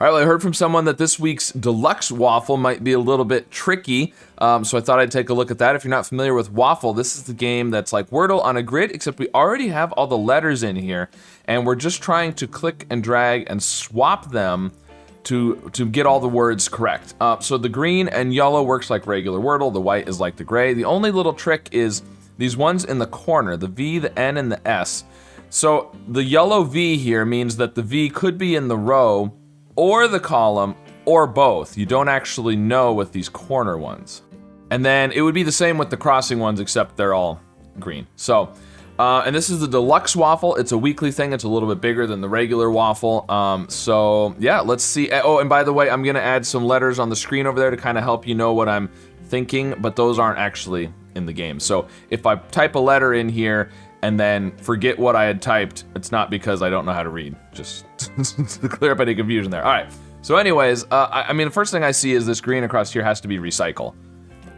All right, well, I heard from someone that this week's deluxe waffle might be a little bit tricky, so I thought I'd take a look at that. If you're not familiar with Waffle, this is the game that's like Wordle on a grid, except we already have all the letters in here, and we're just trying to click and drag and swap them to get all the words correct. So the green and yellow works like regular Wordle, the white is like the gray. The only little trick is these ones in the corner, the V, the N, and the S. So the yellow V here means that the V could be in the row, or the column, or both. You don't actually know with these corner ones. And then it would be the same with the crossing ones, except they're all green. So, and this is the deluxe waffle. It's a weekly thing. It's a little bit bigger than the regular waffle. So yeah, let's see. Oh, and by the way, I'm gonna add some letters on the screen over there to kind of help you know what I'm thinking, but those aren't actually in the game. So if I type a letter in here and then forget what I had typed, it's not because I don't know how to read, just to clear up any confusion there. All right, so anyways, I mean, the first thing I see is this green across here has to be recycle.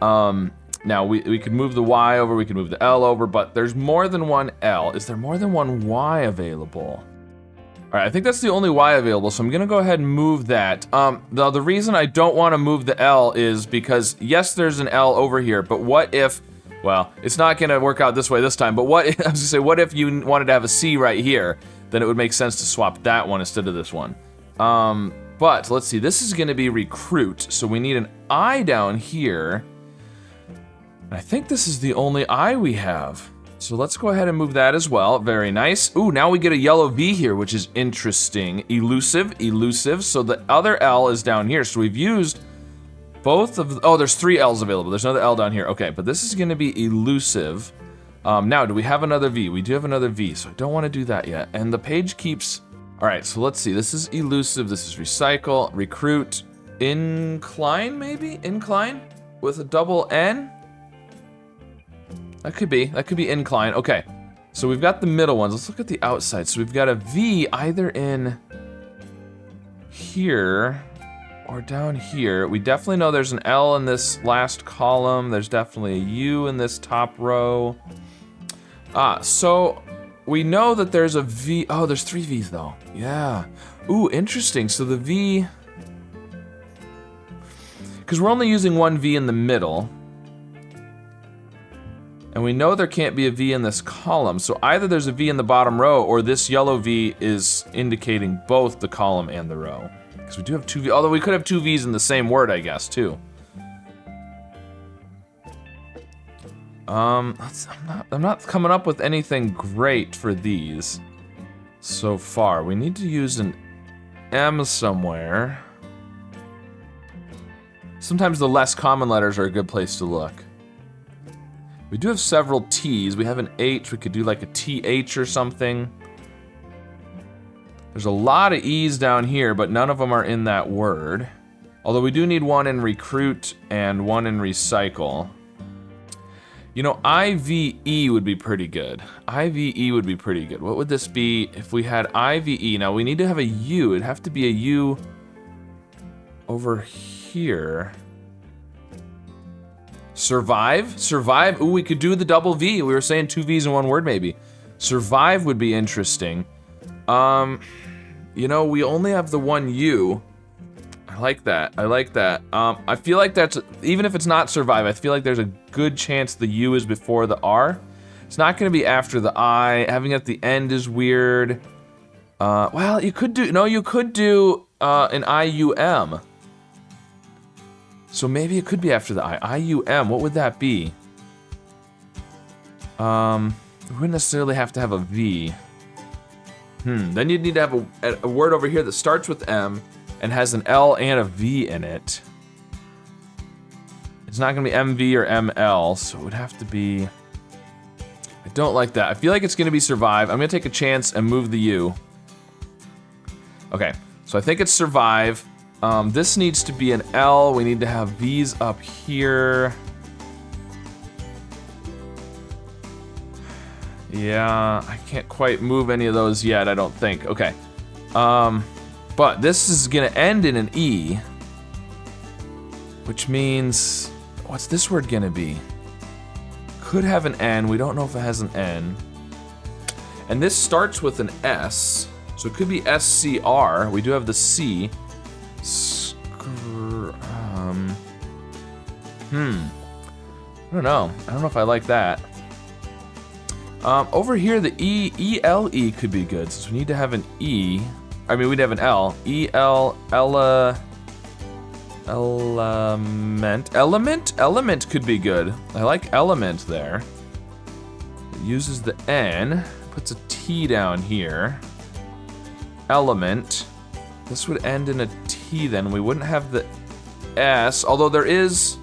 Now, we could move the Y over, we could move the L over, but there's more than one L. Is there more than one Y available? All right, I think that's the only Y available, so I'm gonna go ahead and move that. The reason I don't wanna move the L is because, yes, there's an L over here, but what if, well, it's not gonna work out this way this time, but what, I was gonna say, what if you wanted to have a C right here? Then it would make sense to swap that one instead of this one. But let's see, this is gonna be recruit, so we need an I down here. I think this is the only I we have. So let's go ahead and move that as well, very nice. Ooh, now we get a yellow V here, which is interesting. Elusive, elusive, so the other L is down here, so we've used both of, oh, there's 3 L's available. There's another L down here. Okay, but this is gonna be elusive. Now, do we have another V? We do have another V, so I don't wanna do that yet. And the page keeps, all right, so let's see. This is elusive, this is recycle, recruit, incline maybe? Incline with a double N? That could be incline. Okay, so we've got the middle ones. Let's look at the outside. So we've got a V either in here or down here. We definitely know there's an L in this last column. There's definitely a U in this top row. So we know that there's a V. Oh, there's 3 V's though. Yeah. Ooh, interesting. So the V, because we're only using 1 V in the middle. And we know there can't be a V in this column, so either there's a V in the bottom row or this yellow V is indicating both the column and the row. Because we do have 2 V's, although we could have 2 V's in the same word, I guess, too. I'm not coming up with anything great for these so far. We need to use an M somewhere. Sometimes the less common letters are a good place to look. We do have several T's. We have an H. We could do like a TH or something. There's a lot of E's down here, but none of them are in that word. Although we do need one in recruit and one in recycle. You know, IVE would be pretty good. IVE would be pretty good. What would this be if we had IVE? Now we need to have a U. It'd have to be a U over here. Survive? Survive? Ooh, we could do the double V. We were saying 2 V's in one word, maybe. Survive would be interesting. You know, we only have the 1 U. I like that. I like that. I feel like that's, even if it's not survive, I feel like there's a good chance the U is before the R. It's not gonna be after the I. Having it at the end is weird. Well, you could do, no, you could do an IUM. So maybe it could be after the I. IUM, what would that be? We wouldn't necessarily have to have a V. Then you'd need to have a word over here that starts with M and has an L and a V in it. It's not gonna be MV or ML, so it would have to be, I don't like that. I feel like it's gonna be survive. I'm gonna take a chance and move the U. Okay, so I think it's survive. This needs to be an L. We need to have V's up here. Yeah, I can't quite move any of those yet, I don't think. Okay. But this is gonna end in an E, which means, what's this word gonna be? Could have an N, we don't know if it has an N. And this starts with an S, so it could be SCR. We do have the C. I don't know. I don't know if I like that. Over here, the E-L-E could be good, since we need to have an E. I mean, we'd have an L. Element could be good. I like element there. It uses the N, puts a T down here. Element. This would end in a T then. We wouldn't have the S, although there is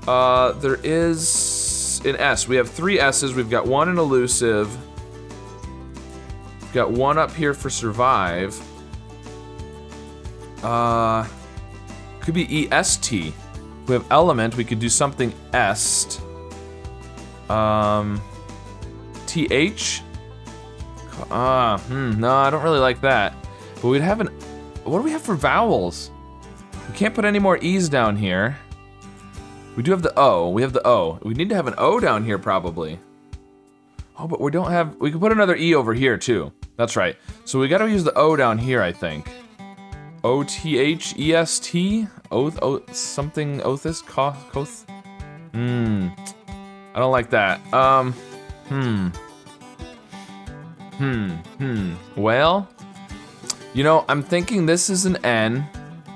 an S. We have 3 S's. We've got one in elusive. We've got one up here for survive. Could be EST. We have element. We could do something est. TH. No, I don't really like that. But we'd have an. What do we have for vowels? We can't put any more E's down here. We do have the O. We have the O. We need to have an O down here probably. Oh, but we don't have. We can put another E over here too. That's right. So we got to use the O down here, I think. O-T-H-E-S-T? Oath, something, Othis, Koth? I don't like that. Well, you know, I'm thinking this is an N,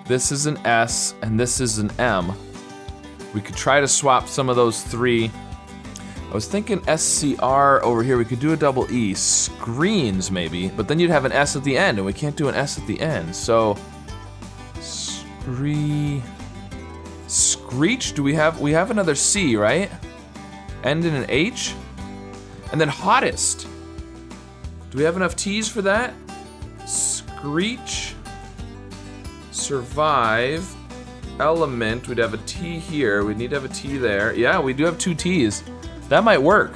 this is an S, and this is an M. We could try to swap some of those 3. I was thinking SCR over here, we could do a double E. Screens, maybe, but then you'd have an S at the end, and we can't do an S at the end, so... Screech? Do we have another C, right? End in an H? And then hottest. Do we have enough T's for that? Screech. Survive. Element. We'd have a T here. We'd need to have a T there. Yeah, we do have 2 T's. That might work.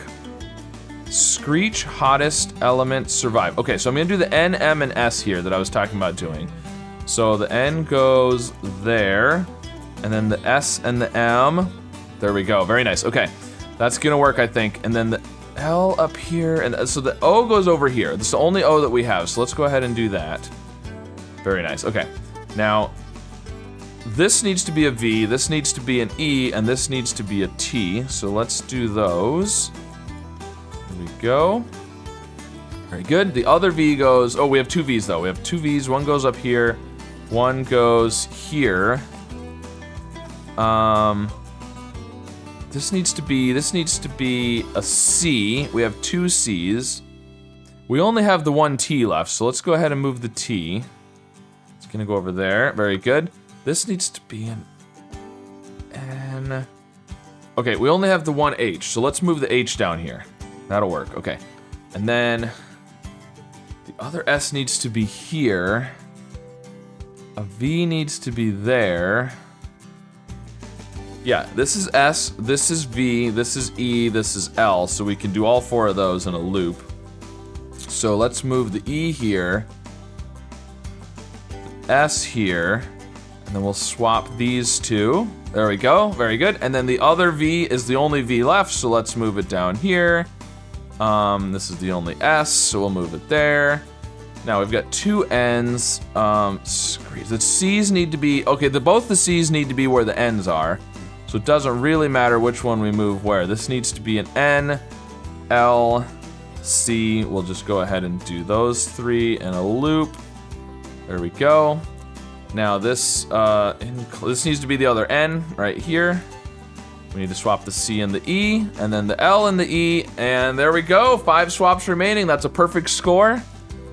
Screech, hottest, element, survive. Okay, so I'm gonna do the N, M, and S here that I was talking about doing. So the N goes there, and then the S and the M. There we go, very nice. Okay, that's gonna work, I think. And then the L up here, and so the O goes over here. This is the only O that we have, so let's go ahead and do that. Very nice, okay. Now, this needs to be a V, this needs to be an E, and this needs to be a T. So let's do those. There we go. Very good. The other V goes, oh, we have 2 V's though. We have 2 V's, one goes up here, one goes here. This needs to be a C. We have 2 C's. We only have the 1 T left, so let's go ahead and move the T. It's gonna go over there. Very good. This needs to be an N. Okay, we only have the 1 H, so let's move the H down here. That'll work. Okay, and then the other S needs to be here. A V needs to be there. Yeah, this is S, this is V, this is E, this is L, so we can do all 4 of those in a loop. So let's move the E here, the S here, and then we'll swap these 2. There we go, very good. And then the other V is the only V left, so let's move it down here. This is the only S, so we'll move it there. Now we've got 2 N's. The C's need to be, okay, both the C's need to be where the N's are. So it doesn't really matter which one we move where. This needs to be an N, L, C. We'll just go ahead and do those 3 in a loop. There we go. Now this needs to be the other N right here. We need to swap the C and the E, and then the L and the E, and there we go. 5 swaps remaining. That's a perfect score.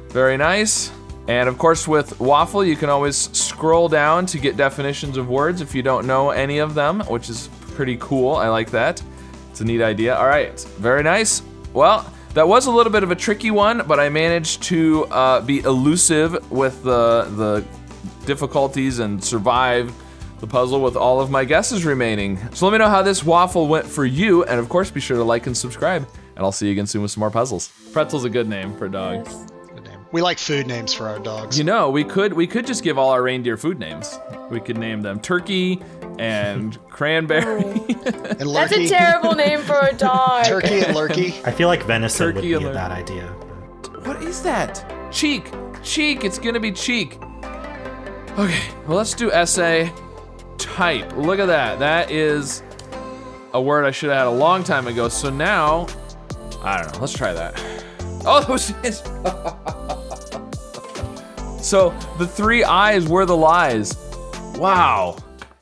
Very nice. And of course with Waffle, you can always scroll down to get definitions of words if you don't know any of them, which is pretty cool. I like that. It's a neat idea. All right, very nice. Well, that was a little bit of a tricky one, but I managed to be elusive with the difficulties and survive the puzzle with all of my guesses remaining. So let me know how this Waffle went for you, and of course be sure to like and subscribe, and I'll see you again soon with some more puzzles. Pretzel's a good name for a dog. Yes. We like food names for our dogs. You know, we could just give all our reindeer food names. We could name them Turkey and Cranberry. And Lurkey. That's a terrible name for a dog. Turkey and Lurkey. I feel like venison Turkey would be a alert. bad idea. What is that? Cheek. Cheek. It's gonna be Cheek. Okay, well, let's do essay type. Look at that. That is a word I should have had a long time ago. So now, I don't know. Let's try that. Oh, those is. So the 3 I's were the lies. Wow.